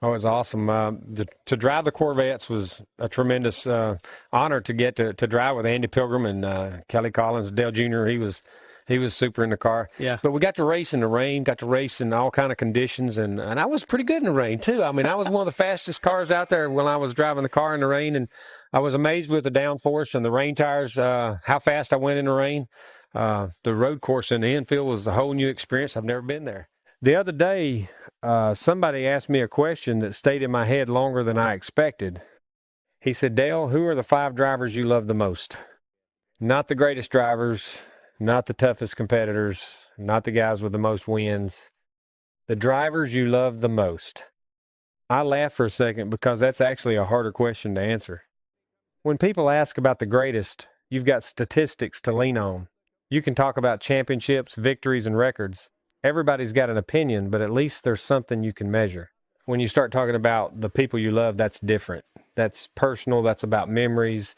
Oh, it was awesome. To drive the Corvettes was a tremendous honor to get to drive with Andy Pilgrim and Kelly Collins, Dale Jr. He was super in the car. Yeah. But we got to race in the rain, got to race in all kind of conditions, and I was pretty good in the rain too. I mean, I was one of the fastest cars out there when I was driving the car in the rain, and I was amazed with the downforce and the rain tires, how fast I went in the rain. The road course in the infield was a whole new experience. I've never been there. The other day, somebody asked me a question that stayed in my head longer than I expected. He said, Dale, who are the 5 drivers you love the most? Not the greatest drivers, not the toughest competitors, not the guys with the most wins. The drivers you love the most. I laughed for a second because that's actually a harder question to answer. When people ask about the greatest, you've got statistics to lean on. You can talk about championships, victories, and records. Everybody's got an opinion, but at least there's something you can measure. When you start talking about the people you love, that's different. That's personal. That's about memories.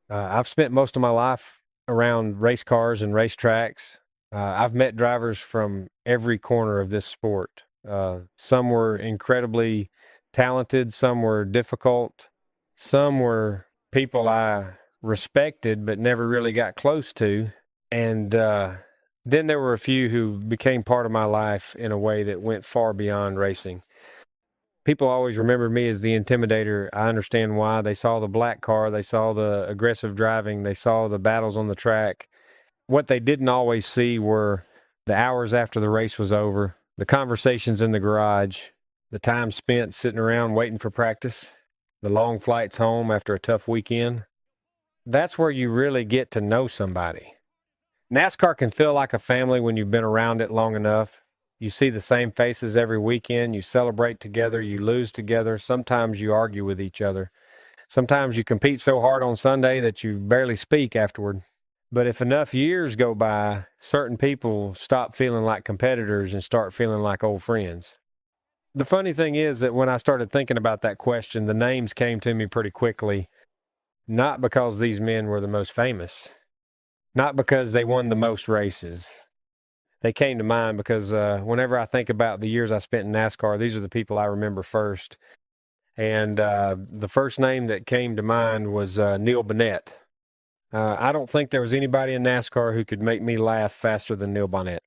I've spent most of my life around race cars and racetracks. I've met drivers from every corner of this sport. Some were incredibly talented. Some were difficult. Some were people I respected but never really got close to. And then there were a few who became part of my life in a way that went far beyond racing. People always remember me as the intimidator. I understand why. They saw the black car, they saw the aggressive driving, they saw the battles on the track. What they didn't always see were the hours after the race was over, the conversations in the garage, the time spent sitting around waiting for practice, the long flights home after a tough weekend. That's where you really get to know somebody. NASCAR can feel like a family when you've been around it long enough. You see the same faces every weekend. You celebrate together. You lose together. Sometimes you argue with each other. Sometimes you compete so hard on Sunday that you barely speak afterward. But if enough years go by, certain people stop feeling like competitors and start feeling like old friends. The funny thing is that when I started thinking about that question, the names came to me pretty quickly, not because these men were the most famous, not because they won the most races. They came to mind because whenever I think about the years I spent in NASCAR, these are the people I remember first. And the first name that came to mind was Neil Bonnett. I don't think there was anybody in NASCAR who could make me laugh faster than Neil Bonnett.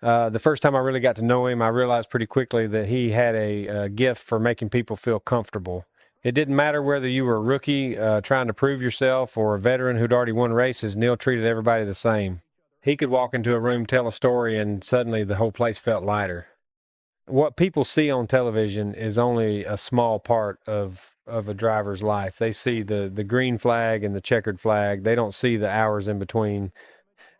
The first time I really got to know him, I realized pretty quickly that he had a gift for making people feel comfortable. It didn't matter whether you were a rookie trying to prove yourself or a veteran who'd already won races, Neil treated everybody the same. He could walk into a room, tell a story, and suddenly the whole place felt lighter. What people see on television is only a small part of a driver's life. They see the green flag and the checkered flag. They don't see the hours in between.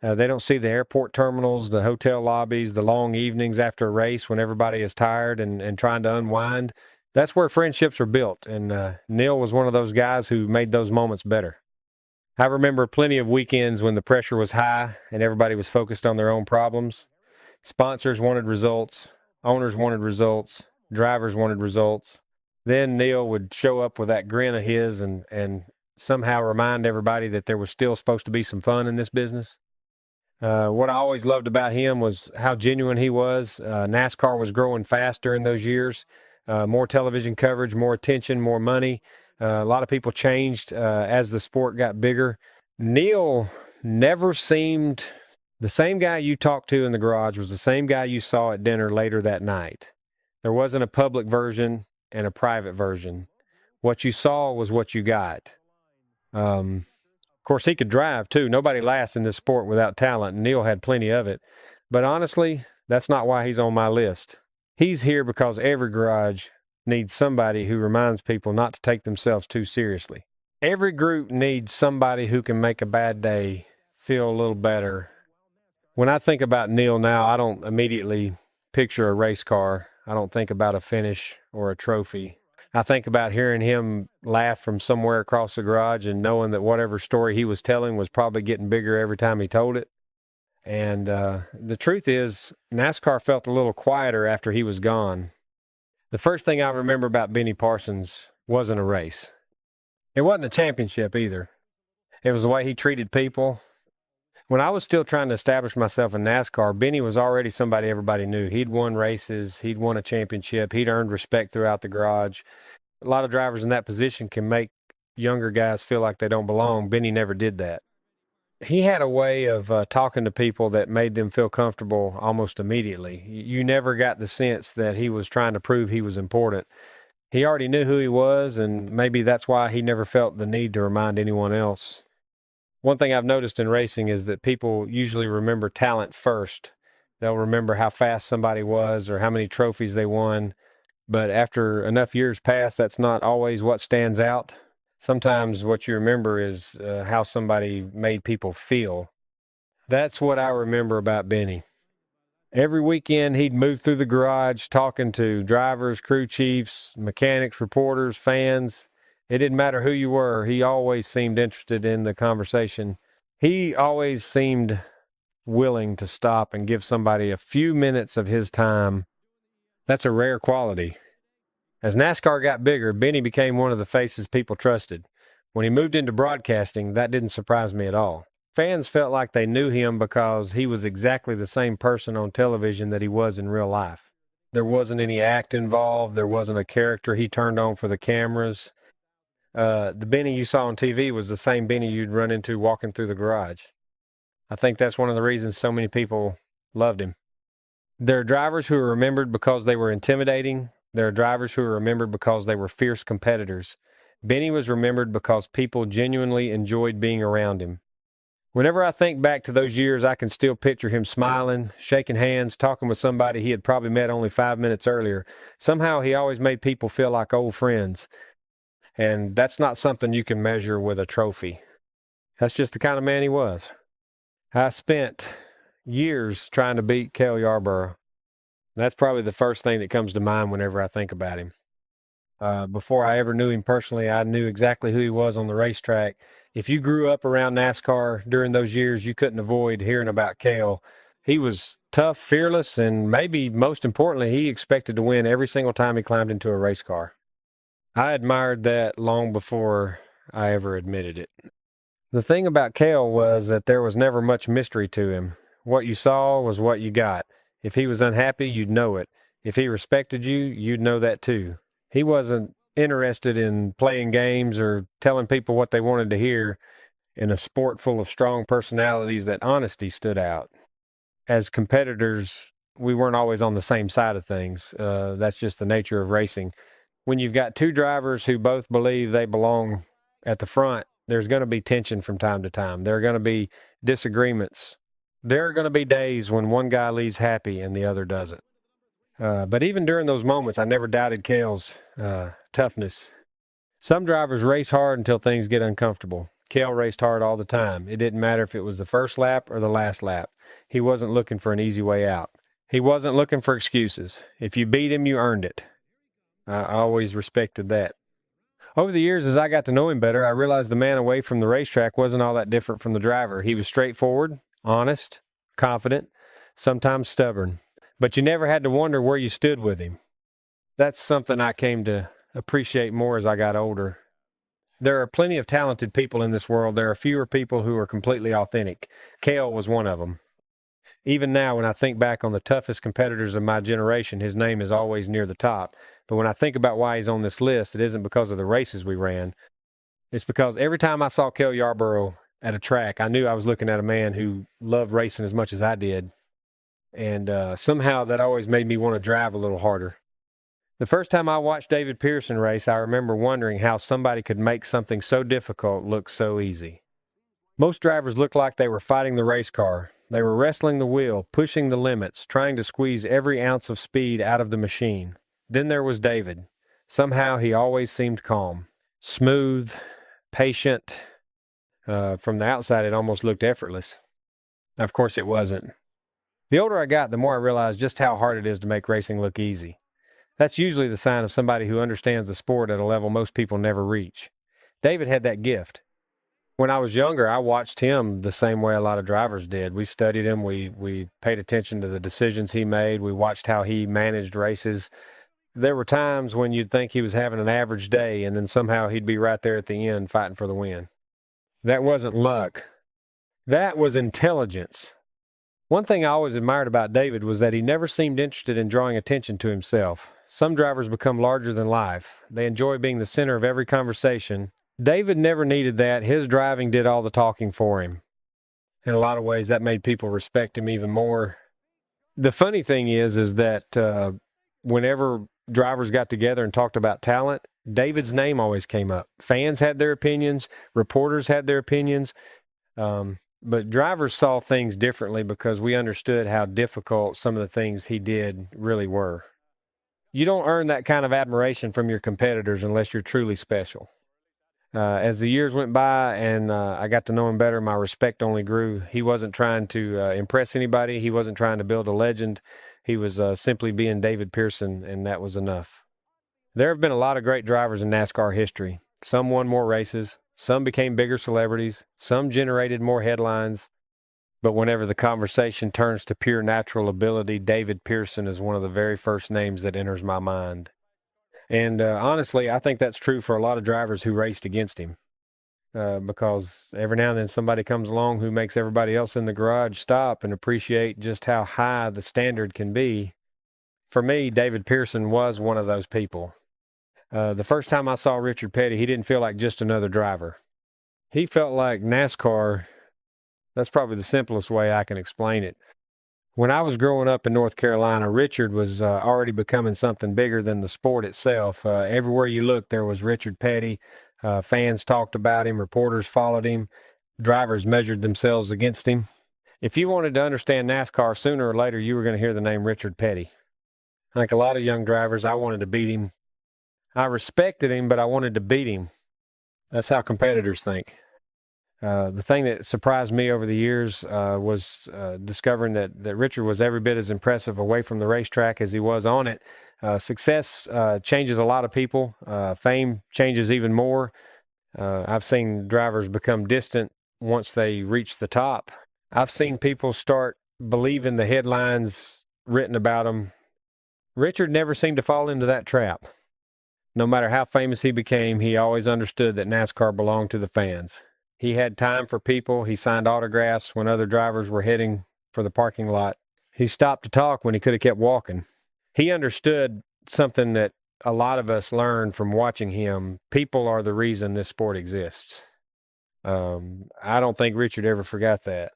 They don't see the airport terminals, the hotel lobbies, the long evenings after a race when everybody is tired and trying to unwind. That's where friendships are built, and Neil was one of those guys who made those moments better. I remember plenty of weekends when the pressure was high and everybody was focused on their own problems. Sponsors wanted results, owners wanted results, drivers wanted results. Then Neil would show up with that grin of his and somehow remind everybody that there was still supposed to be some fun in this business. What I always loved about him was how genuine he was. NASCAR was growing fast during those years. More television coverage, more attention, more money. A lot of people changed as the sport got bigger. Neil never seemed the same guy you talked to in the garage was the same guy you saw at dinner later that night. There wasn't a public version and a private version. What you saw was what you got. Of course, he could drive too. Nobody lasts in this sport without talent, and Neil had plenty of it. But honestly, that's not why he's on my list. He's here because every garage needs somebody who reminds people not to take themselves too seriously. Every group needs somebody who can make a bad day feel a little better. When I think about Neil now, I don't immediately picture a race car. I don't think about a finish or a trophy. I think about hearing him laugh from somewhere across the garage and knowing that whatever story he was telling was probably getting bigger every time he told it. And the truth is, NASCAR felt a little quieter after he was gone. The first thing I remember about Benny Parsons wasn't a race. It wasn't a championship either. It was the way he treated people. When I was still trying to establish myself in NASCAR, Benny was already somebody everybody knew. He'd won races. He'd won a championship. He'd earned respect throughout the garage. A lot of drivers in that position can make younger guys feel like they don't belong. Benny never did that. He had a way of talking to people that made them feel comfortable almost immediately. You never got the sense that he was trying to prove he was important. He already knew who he was, and maybe that's why he never felt the need to remind anyone else. One thing I've noticed in racing is that people usually remember talent first. They'll remember how fast somebody was or how many trophies they won. But after enough years pass, that's not always what stands out. Sometimes what you remember is how somebody made people feel. That's what I remember about Benny. Every weekend, he'd move through the garage talking to drivers, crew chiefs, mechanics, reporters, fans. It didn't matter who you were. He always seemed interested in the conversation. He always seemed willing to stop and give somebody a few minutes of his time. That's a rare quality. As NASCAR got bigger, Benny became one of the faces people trusted. When he moved into broadcasting, that didn't surprise me at all. Fans felt like they knew him because he was exactly the same person on television that he was in real life. There wasn't any act involved. There wasn't a character he turned on for the cameras. The Benny you saw on TV was the same Benny you'd run into walking through the garage. I think that's one of the reasons so many people loved him. There are drivers who are remembered because they were intimidating. There are drivers who are remembered because they were fierce competitors. Benny was remembered because people genuinely enjoyed being around him. Whenever I think back to those years, I can still picture him smiling, shaking hands, talking with somebody he had probably met only 5 minutes earlier. Somehow he always made people feel like old friends. And that's not something you can measure with a trophy. That's just the kind of man he was. I spent years trying to beat Cale Yarborough. That's probably the first thing that comes to mind whenever I think about him. Before I ever knew him personally, I knew exactly who he was on the racetrack. If you grew up around NASCAR during those years, you couldn't avoid hearing about Cale. He was tough, fearless, and maybe most importantly, he expected to win every single time he climbed into a race car. I admired that long before I ever admitted it. The thing about Cale was that there was never much mystery to him. What you saw was what you got. If he was unhappy, you'd know it. If he respected you, you'd know that too. He wasn't interested in playing games or telling people what they wanted to hear. In a sport full of strong personalities, that honesty stood out. As competitors, we weren't always on the same side of things. That's just the nature of racing. When you've got two drivers who both believe they belong at the front, there's going to be tension from time to time. There are going to be disagreements. There are going to be days when one guy leaves happy and the other doesn't. But even during those moments, I never doubted Cale's toughness. Some drivers race hard until things get uncomfortable. Cale raced hard all the time. It didn't matter if it was the first lap or the last lap. He wasn't looking for an easy way out. He wasn't looking for excuses. If you beat him, you earned it. I always respected that. Over the years, as I got to know him better, I realized the man away from the racetrack wasn't all that different from the driver. He was straightforward, honest, confident, sometimes stubborn. But you never had to wonder where you stood with him. That's something I came to appreciate more as I got older. There are plenty of talented people in this world. There are fewer people who are completely authentic. Cale was one of them. Even now, when I think back on the toughest competitors of my generation, his name is always near the top. But when I think about why he's on this list, it isn't because of the races we ran. It's because every time I saw Cale Yarborough at a track, I knew I was looking at a man who loved racing as much as I did. And somehow that always made me want to drive a little harder. The first time I watched David Pearson race, I remember wondering how somebody could make something so difficult look so easy. Most drivers looked like they were fighting the race car. They were wrestling the wheel, pushing the limits, trying to squeeze every ounce of speed out of the machine. Then there was David. Somehow he always seemed calm, smooth, patient. From the outside, it almost looked effortless. Of course, it wasn't. The older I got, the more I realized just how hard it is to make racing look easy. That's usually the sign of somebody who understands the sport at a level most people never reach. David had that gift. When I was younger, I watched him the same way a lot of drivers did. We studied him. We paid attention to the decisions he made. We watched how he managed races. There were times when you'd think he was having an average day, and then somehow he'd be right there at the end fighting for the win. That wasn't luck. That was intelligence. One thing I always admired about David was that he never seemed interested in drawing attention to himself. Some drivers become larger than life. They enjoy being the center of every conversation. David never needed that. His driving did all the talking for him. In a lot of ways, that made people respect him even more. The funny thing is that whenever drivers got together and talked about talent, David's name always came up. Fans had their opinions, reporters had their opinions, but drivers saw things differently because we understood how difficult some of the things he did really were. You don't earn that kind of admiration from your competitors unless you're truly special. As the years went by and I got to know him better, my respect only grew. He wasn't trying to impress anybody. He wasn't trying to build a legend. He was simply being David Pearson, and that was enough. There have been a lot of great drivers in NASCAR history. Some won more races. Some became bigger celebrities. Some generated more headlines. But whenever the conversation turns to pure natural ability, David Pearson is one of the very first names that enters my mind. And honestly, I think that's true for a lot of drivers who raced against him. Because every now and then somebody comes along who makes everybody else in the garage stop and appreciate just how high the standard can be. For me, David Pearson was one of those people. The first time I saw Richard Petty, he didn't feel like just another driver. He felt like NASCAR. That's probably the simplest way I can explain it. When I was growing up in North Carolina, Richard was already becoming something bigger than the sport itself. Everywhere you looked, there was Richard Petty. Fans talked about him. Reporters followed him. Drivers measured themselves against him. If you wanted to understand NASCAR, sooner or later, you were going to hear the name Richard Petty. Like a lot of young drivers, I wanted to beat him. I respected him, but I wanted to beat him. That's how competitors think. The thing that surprised me over the years was discovering that Richard was every bit as impressive away from the racetrack as he was on it. Success changes a lot of people. Fame changes even more. I've seen drivers become distant once they reach the top. I've seen people start believing the headlines written about them. Richard never seemed to fall into that trap. No matter how famous he became, he always understood that NASCAR belonged to the fans. He had time for people. He signed autographs when other drivers were heading for the parking lot. He stopped to talk when he could have kept walking. He understood something that a lot of us learned from watching him. People are the reason this sport exists. I don't think Richard ever forgot that.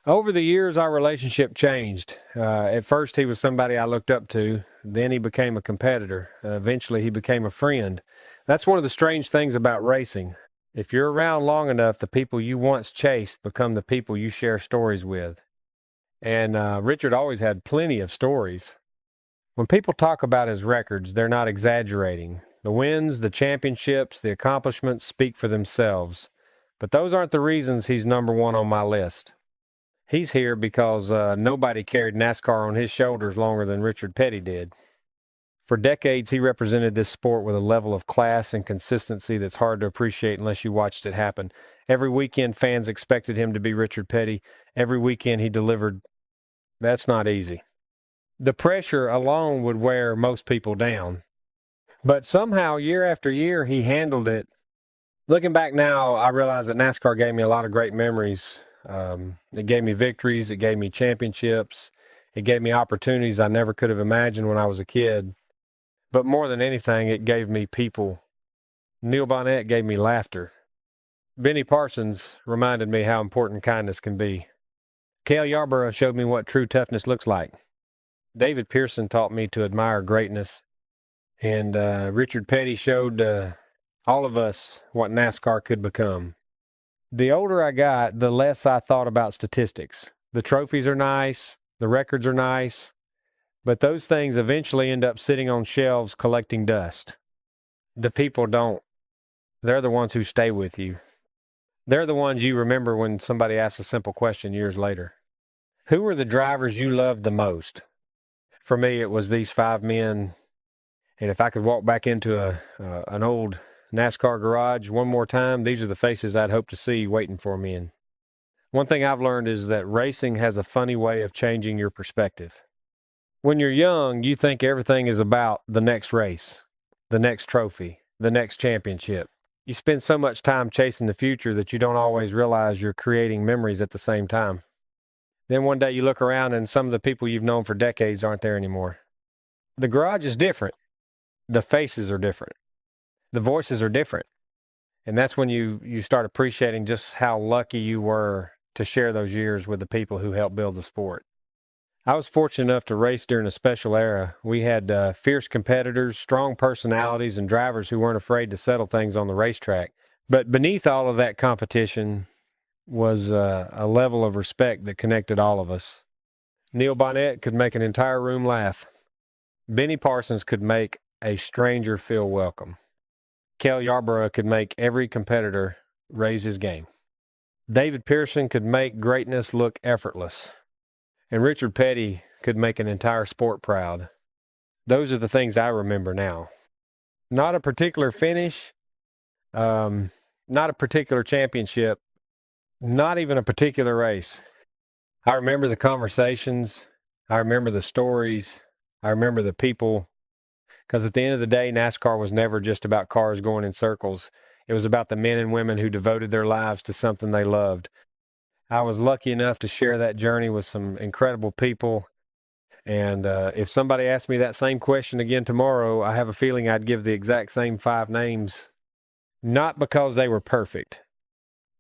Over the years, our relationship changed. At first, he was somebody I looked up to. Then he became a competitor. Eventually, he became a friend. That's one of the strange things about racing. If you're around long enough, the people you once chased become the people you share stories with. And Richard always had plenty of stories. When people talk about his records, they're not exaggerating. The wins, the championships, the accomplishments speak for themselves. But those aren't the reasons he's number one on my list. He's here because nobody carried NASCAR on his shoulders longer than Richard Petty did. For decades, he represented this sport with a level of class and consistency that's hard to appreciate unless you watched it happen. Every weekend, fans expected him to be Richard Petty. Every weekend, he delivered. That's not easy. The pressure alone would wear most people down. But somehow, year after year, he handled it. Looking back now, I realize that NASCAR gave me a lot of great memories. It gave me victories. It gave me championships. It gave me opportunities I never could have imagined when I was a kid. But more than anything, it gave me people. Neil Bonnett gave me laughter. Benny Parsons reminded me how important kindness can be. Cale Yarborough showed me what true toughness looks like. David Pearson taught me to admire greatness. And Richard Petty showed all of us what NASCAR could become. The older I got, the less I thought about statistics. The trophies are nice. The records are nice. But those things eventually end up sitting on shelves collecting dust. The people don't. They're the ones who stay with you. They're the ones you remember when somebody asks a simple question years later. Who are the drivers you loved the most? For me, it was these 5 men. And if I could walk back into an old NASCAR garage one more time, these are the faces I'd hope to see waiting for me. And one thing I've learned is that racing has a funny way of changing your perspective. When you're young, you think everything is about the next race, the next trophy, the next championship. you spend so much time chasing the future that you don't always realize you're creating memories at the same time. Then one day you look around and some of the people you've known for decades aren't there anymore. The garage is different. The faces are different. The voices are different. And that's when you start appreciating just how lucky you were to share those years with the people who helped build the sport. I was fortunate enough to race during a special era. We had fierce competitors, strong personalities, and drivers who weren't afraid to settle things on the racetrack. But beneath all of that competition was a level of respect that connected all of us. Neil Bonnett could make an entire room laugh. Benny Parsons could make a stranger feel welcome. Cale Yarborough could make every competitor raise his game. David Pearson could make greatness look effortless. And Richard Petty could make an entire sport proud. Those are the things I remember now. Not a particular finish, not a particular championship, not even a particular race. I remember the conversations. I remember the stories. I remember the people. Because at the end of the day, NASCAR was never just about cars going in circles. It was about the men and women who devoted their lives to something they loved. I was lucky enough to share that journey with some incredible people. And if somebody asked me that same question again tomorrow, I have a feeling I'd give the exact same 5 names. Not because they were perfect.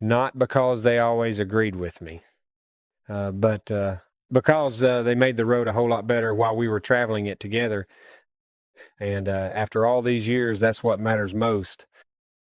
Not because they always agreed with me. But because they made the road a whole lot better while we were traveling it together. And after all these years, that's what matters most.